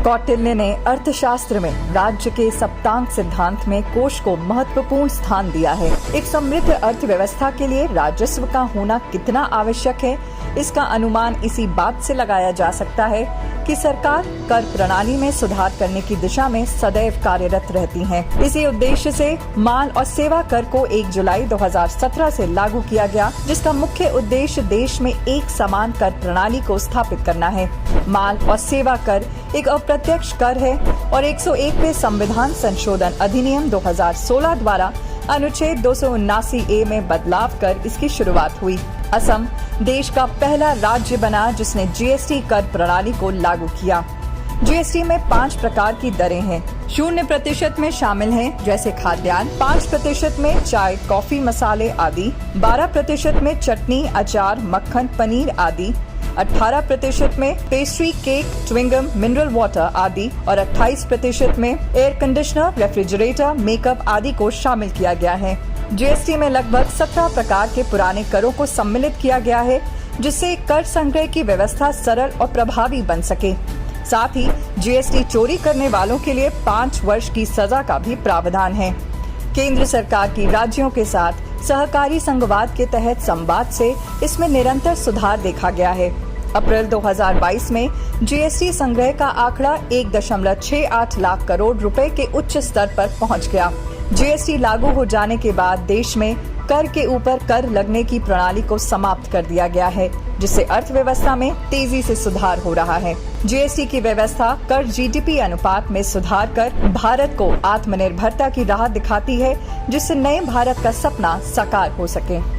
कौटिल्य ने अर्थशास्त्र में राज्य के सप्तांग सिद्धांत में कोष को महत्वपूर्ण स्थान दिया है। एक समृद्ध अर्थव्यवस्था के लिए राजस्व का होना कितना आवश्यक है, इसका अनुमान इसी बात से लगाया जा सकता है कि सरकार कर प्रणाली में सुधार करने की दिशा में सदैव कार्यरत रहती है। इसी उद्देश्य से माल और सेवा कर को 1 जुलाई 2017 से लागू किया गया, जिसका मुख्य उद्देश्य देश में एक समान कर प्रणाली को स्थापित करना है। माल और सेवा कर एक अप्रत्यक्ष कर है और 101वें संविधान संशोधन अधिनियम 2016 द्वारा अनुच्छेद 279A में बदलाव कर इसकी शुरुआत हुई। असम देश का पहला राज्य बना जिसने जीएसटी कर प्रणाली को लागू किया। जीएसटी में 5 प्रकार की दरें हैं। 0% में शामिल हैं जैसे खाद्यान्न, 5% में चाय, कॉफी, मसाले आदि, 12% में चटनी, अचार, मक्खन, पनीर आदि, 18% में pastry, cake, chewing gum, mineral water आदि और 28% में एयर कंडीशनर, रेफ्रिजरेटर, मेकअप आदि को शामिल किया गया है। जीएसटी में लगभग 17 प्रकार के पुराने करों को सम्मिलित किया गया है, जिससे कर संग्रह की व्यवस्था सरल और प्रभावी बन सके। साथ ही जीएसटी चोरी करने वालों के लिए 5 वर्ष की सजा का भी प्रावधान है। केंद्र सरकार की राज्यों के साथ सहकारी संघवाद के तहत संवाद से इसमें निरंतर सुधार देखा गया है। अप्रैल 2022 में जीएसटी संग्रह का आंकड़ा 1.68 लाख करोड़ रुपए के उच्च स्तर पर पहुंच गया। जीएसटी लागू हो जाने के बाद देश में कर के ऊपर कर लगने की प्रणाली को समाप्त कर दिया गया है, जिससे अर्थव्यवस्था में तेजी से सुधार हो रहा है। जीएसटी की व्यवस्था कर जीडीपी अनुपात में सुधार कर भारत को आत्मनिर्भरता की राह दिखाती है, जिससे नए भारत का सपना साकार हो सके।